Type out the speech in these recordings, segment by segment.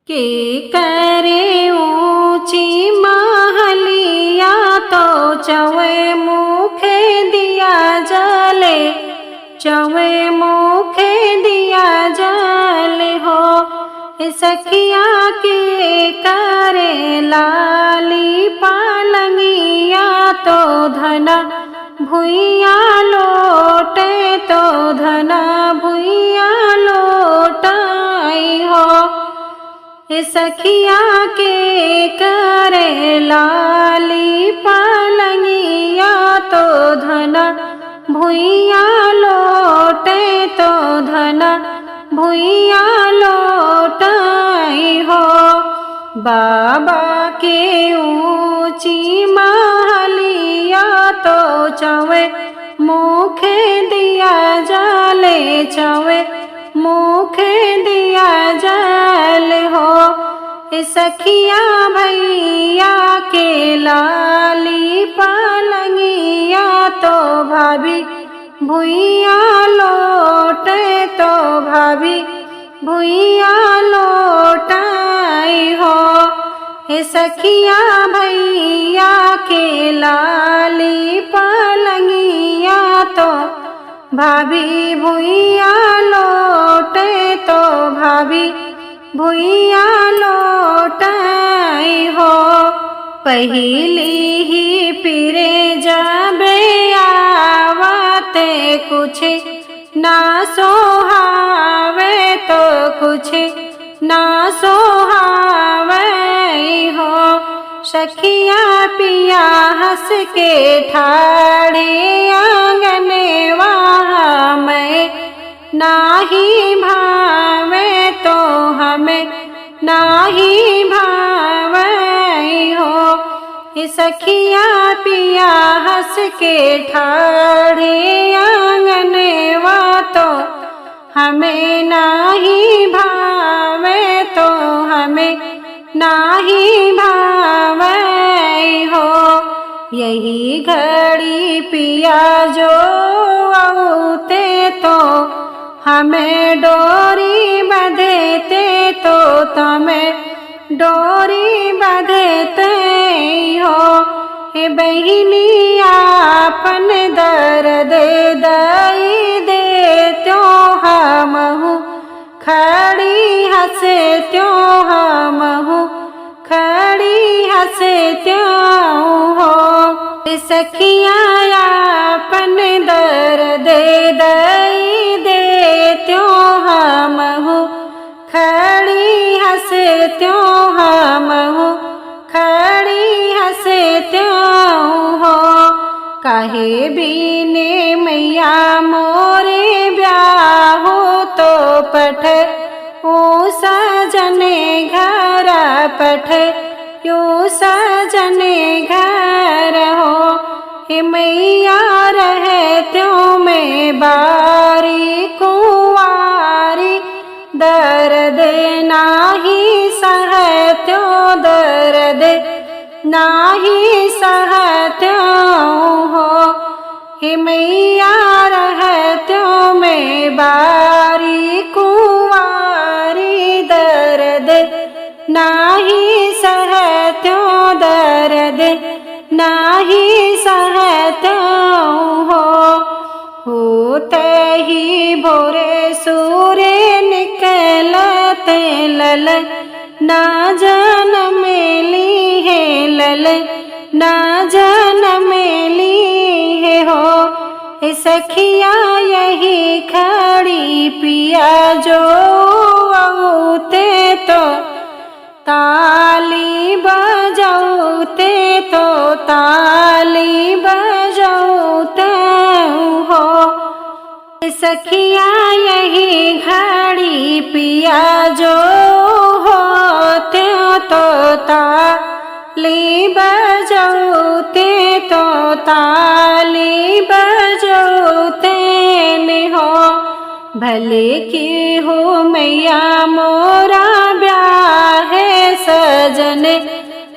के करे ऊंची महलिया तो चवे मुखे दिया जले, चवे मुखे दिया जले हो। सखिया के करे लाली पालंगिया तो धना भुइया लोटे, तो धना भुइया लोटाई हो। सखिया के करे लाली पालंगिया तो धना भुइया लोटे, तो धना भुइया लोटाई हो। बाबा के ऊंची महलिया तो चवे मुखे दिया जले, चवे मुखे दिया जल हो। सखिया भैया के लाली पालंगिया तो भाभी भुइया लोटे, तो भाभी भुइया लोटाई हो। सखिया भैया के लाली पालंगिया तो भाभी भुइया लोटे, तो भाभी भुइया लोटाई हो। पहली ही पिरे जाबे आवते कुछ ना सोहावे, तो कुछ ना सोहावे हो। सखिया पिया हंस के ठाड़े आंगने वहाँ मैं नाही भावे, तो हमें नाही भावे हो। सखिया पिया हंस के ठाड़े आंगने वा तो हमें नाही भावे, तो हमें नाही भावे हो। यही घड़ी पिया जो आउते तो हमें डोरी बंधते, तो तमें डोरी बंधते हो। बहिनी आपन दर्द दई दे त्यो हमहु खड़ी हंसे, त्यो हमहु खड़ी हंसे त्यों हो। सखिया आपन दर्द दई दे त्यो हमहु खड़ी हंसे, त्यो हमहु खड़ी हंसे त्यों हो। काहे बीने मैया मोरे ब्याह हो, तो पठ ओ सजने घर पठ यो सजने घर हो। मैया रहे त्यों में बारी कुंवारी, दर्द नाही सहत्यो, दर्द नाही सहत्यो हो। मैया रहत्यो में बारी कुंवारी, दर्द नाही सहत्यो, दर्द नाही सहत्यो हो। होते ही भोरे सूर्य निकलते लल ना जन्म ली है, लल ना जन्म ली है हो। सखिया यही खड़ी पिया जो आउते तो ताली बजाउते, तो ताली बजाउते हो। सखिया यही घड़ी पिया जो होते, तो ताली बजाउते, तो ताली बजाउते हो। भले की हो मैया मोरा ब्याह सजने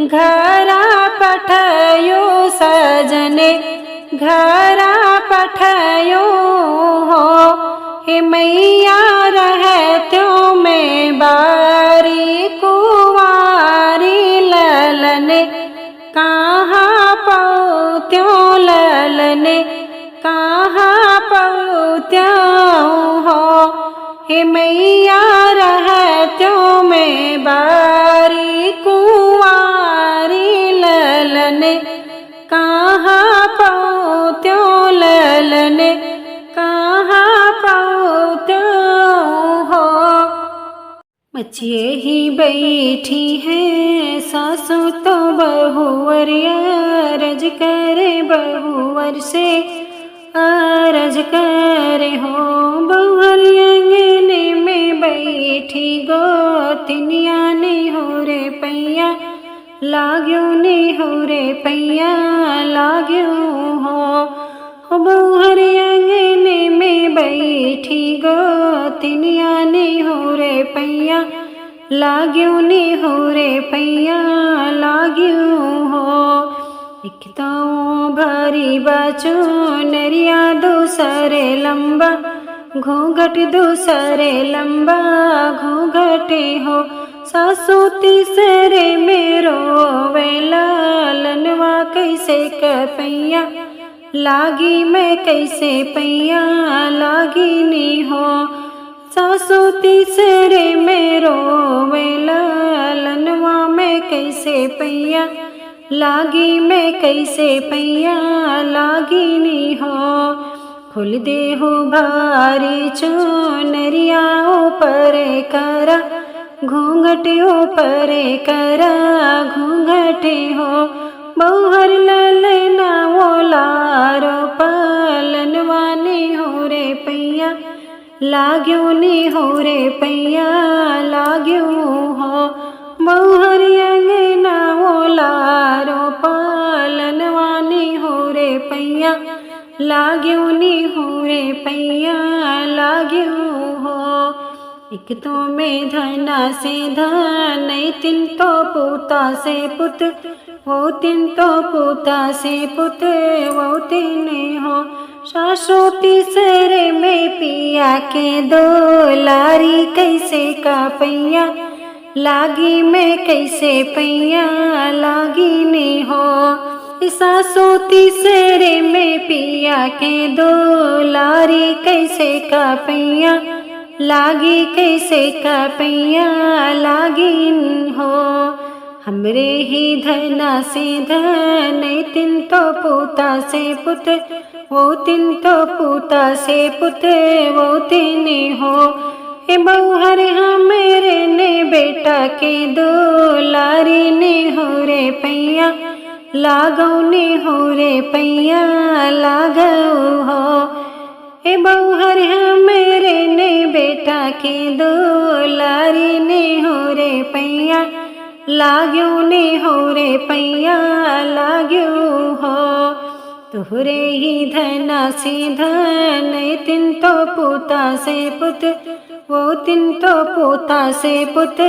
घरा पठयो, सजने घरा पठयो हो। मैया रहत्यो में बारी को मचिए ही बैठी है सासू तो बहुवर अरज करे बहुवर से अरज करे हो। बहुवर अंगने में बैठी गोतनिया ने हो रे पैया लाग्यो ने हो रे पैया लाग्यो हो। बहुवर अंगने में बैठी गोतनिया ने हो रे पैया लाग्यो ने हो रे पैया लाग्यो हो। एक तो भारी बाचो नरिया दूसरे लंबा घूंघट दूसरे लंबा घूंघटे हो। सासू तीसरे मेरो वेला लनवा कैसे पैया लागी मैं कैसे पैया लागी नी हो। सासू तीसरे मेरो वेला लनवा मैं कैसे पैया लागी मैं कैसे पैया लागी नी हो। खुल दे हो भारी चोनरिया ऊपर करा घूंघट ऊपर करा घूंघटे हो। बहुहर ललना ओलारो पालनवा ने हो रे पैया लाग्यो ने हो रे पैया लाग्यो हो। बहुहर अंगना ओलारो पालनवा ने हो रे पैया लाग्यो ने हो रे पैया लाग्यो हो। एक तो में धना से धन तीन तो पूता से पुत वो तीन तो पूता से पुत वो तीन हो। सासू तीसरे में पिया के दो लारी कैसे का पैया लागी मैं कैसे पैया लागी ने हो। सासू तीसरे में पिया के दो लारी कैसे का पैया लागी कैसे का पैया लागिन हो। हमरे ही धना से धन तीन तो पूता से पुत वो तीन तो पूता से पुत वो तीन हो। ए बहुहर हमरे ने बेटा के दो लारी ने हो रे पैया लागो ने हो रे पैया लागो हो। ए बहुहर हमरे ने बेटा के दो लारी ने हो रे पैया लाग्यो ने हो रे पैया लाग्यो हो। तुहरे ही धना से धन तीन तो पूता से पुत वो तीन तो पूता से पुत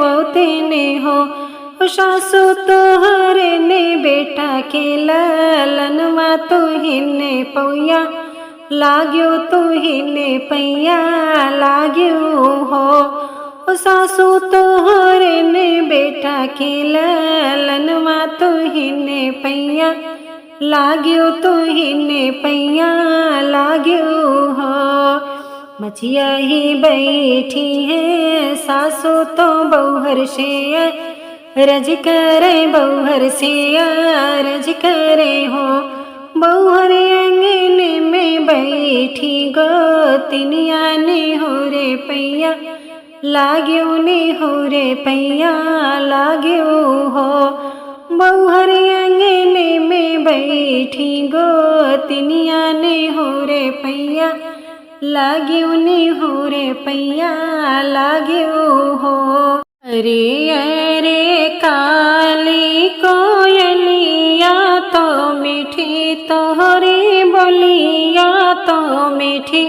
वो तीन हो। सासू तोहरे ने बेटा के ललनवा तुहिने पैया लाग्यो तुहिने पैया लाग्यो हो। सासू तोहरे ने बेटा के ललनवा तुहिने पैया लाग्यो तुहिने पैया लाग्यो हो। मचिया ही बैठी है सासू तो बहुहर से रज करे बहुहर से रज करे हो। बहुहर अंगने में बैठी गोतनिया ने हो रे पैया लाग्यो ने हो रे पैया लाग्यो हो। बहुहर अंगने में बैठी गोतनिया ने हो रे पैया लाग्यो ने हो रे पैया लाग्यो हो। अरे अरे काली कोयलिया तो मीठी तोहरी बोलिया तो मीठी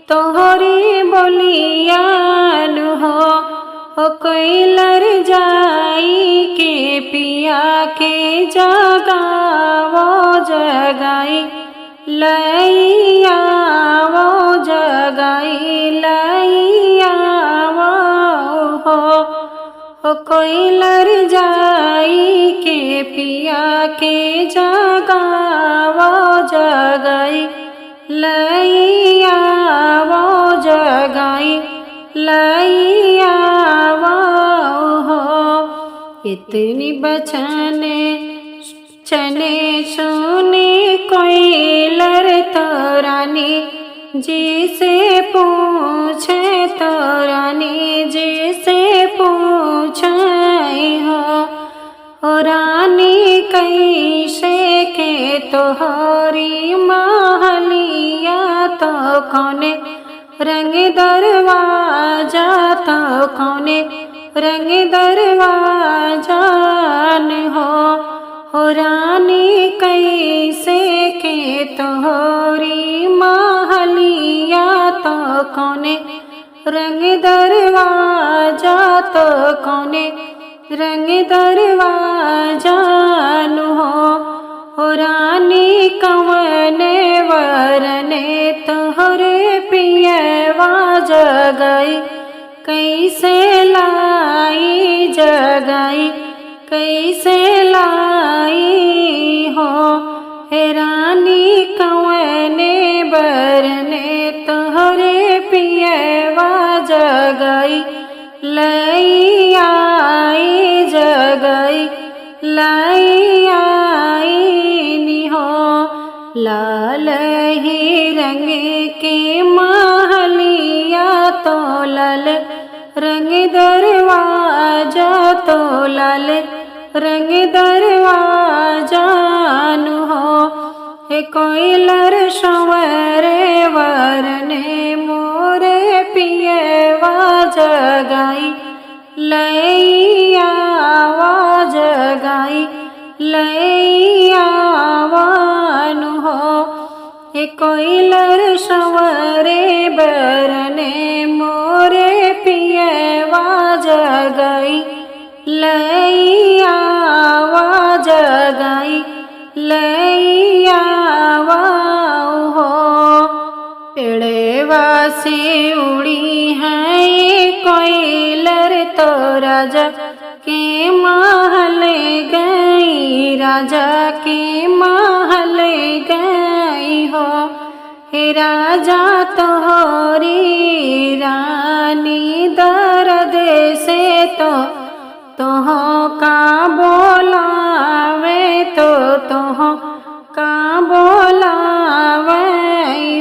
तोहरी बोलिया हो। कोयलर जाई के पिया के जगावो जगाई लैया वो जगाई लैया वो हो। कोयलर जाई के पिया के जगावो जगाई लैया वो जगाई लैया वो हो। इतनी बचने चने सोने कोयलर तरानी जिसे पूछे तो रानी जिसे पूछे हो रानी कैसे के तोहरी महलिया तो कौने रंग दरवाजा तो कौने रंग दरवाजा हो रानी कैसे के तोहरी महलिया तो कौने रंग दरवाजा तो कौने रंग दरवाजा हो रानी कवने वरने तोहरे पियवा जगाई कैसे लाई जगाई कैसे लाई हो हे रानी कवने बरने तोहरे पियवा जगाई लई आई जगाई लई आई नी हो लाल ही रंग के महलिया तो लाल रंग दरवाजा तो लाल रंग दरवाजा हो हे कोयलर शंवरे वरने मोरे पियवा जगाई लई आवा जगाई लई आवान हो हे कोयलर शंवरे बरने मोरे पियवा जगाई लई आवा जगाई लई आवा हो पेड़वा से उड़ी है कोयलर तो राजा के महल गई राजा के महल गई हो हे राजा तोहरी रानी दर्द से तोह का बोलावे तोह का बोलावे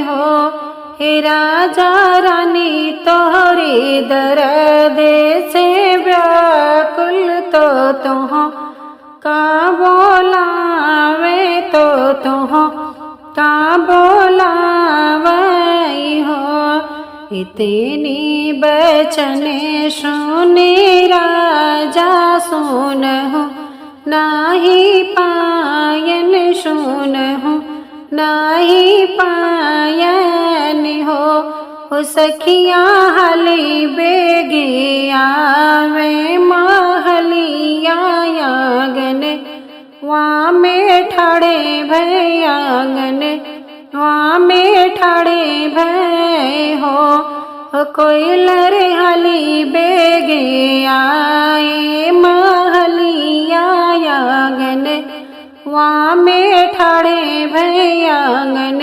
हो हे राजा रानी तोहरी दर्द से व्याकुल तोह का बोलावे तोह का बोलावे हो इतनी बचने सुने राजा सुनहु नाही पायन सुनहु नाही पायन हो सखिया हली बेगिया वे महलिया आंगन वहाँ में ठाड़े भय आंगन वहाँ में ठाड़े भय हो कोयलर हली बेगे आए महलिया आंगन वहाँ में ठाड़े भय आंगन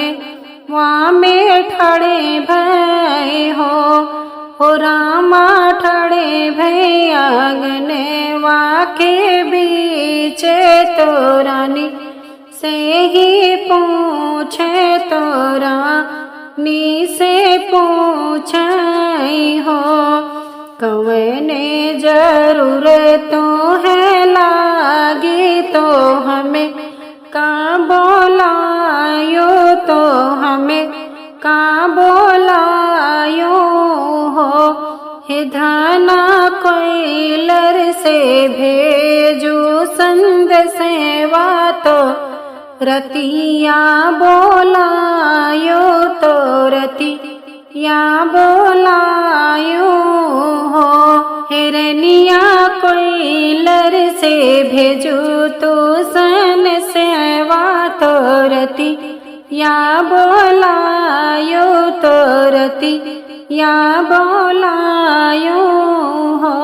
वहाँ में ठाड़े भय हो रामा ठाड़े भय आंगन वहाँ के बीच तो रानी से ही पूछे तो रानी से पूछे हो कवने जरूरत तो है लागी तो हमें का बोलायो तो हमें का बोलायो हो हे धाना कोयलर से भेजो संद सेवा तो रतिया बोलायो तो रतिया बोलायो हो हिरनिया कोयलर से भेजो तो सन सेवा तो रतिया बोलायो तो रतिया बोलायो हो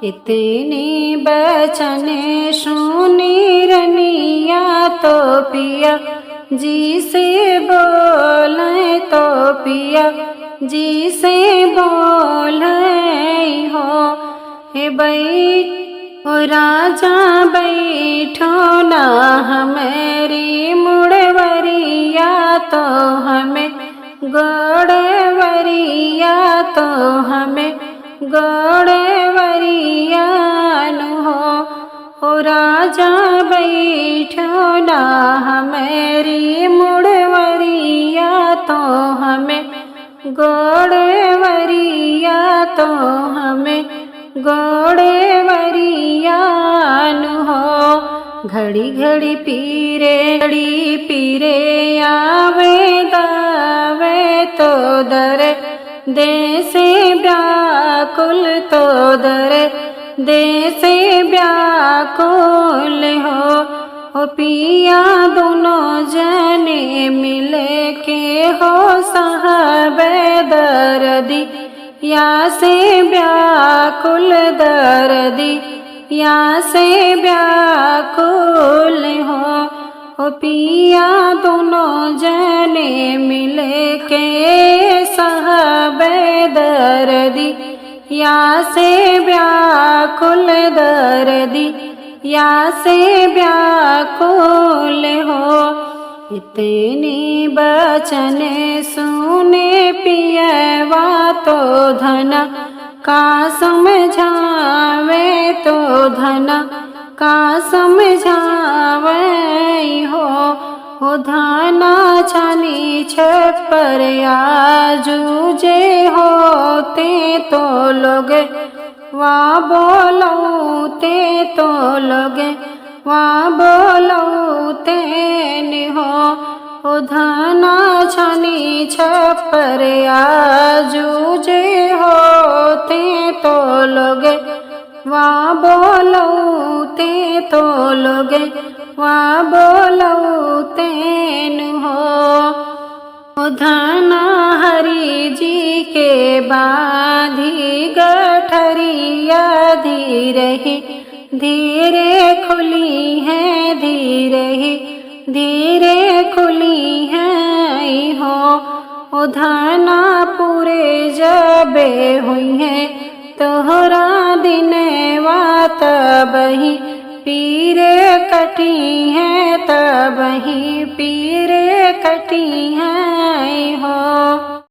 इतनी बचने सुनी रनिया तो पिया जी से बोले तो पिया जी से बोले हो हे ओ राजा बैठो ना हमारी मुड़वरिया तो हमें गौड़वरिया तो हमें गौड़वरिया हो राजा बैठो ना हमारी मुड़वरिया तो हमें गौड़वरिया तो हमें गौड़वरिया हो घड़ी घड़ी पीरे आवे दावे तो दर दे से व्याकुल तो दर दे से व्याकुल हो पिया दोनों जने मिले के हो साहबे दर्दी या से व्याकुल दर्दी या से व्याकुल हो पिया दोनों जने मिले के साहबे दर्दी या से व्याकुल दर्दी या से व्याकुल हो इतनी बचन सुने पियवा तो धन का समझावे तो धन का समझावे हो धाना छानी छपर आजूजे होते तो लोग वहाँ बोलते तो लोग वहाँ बोलते हो धाना छानी छपर आजूजे होते तो लोग वहाँ बोलते तो लोग वहाँ बोलते हो धाना हरि जी के बाधी गठरिया धीरे ही धीरे खुली है धीरे खुली है हो धाना पूरे जबे हुई है तोहरा दिन वात बही पीरे कटी है तब ही पीरे कटी है हो।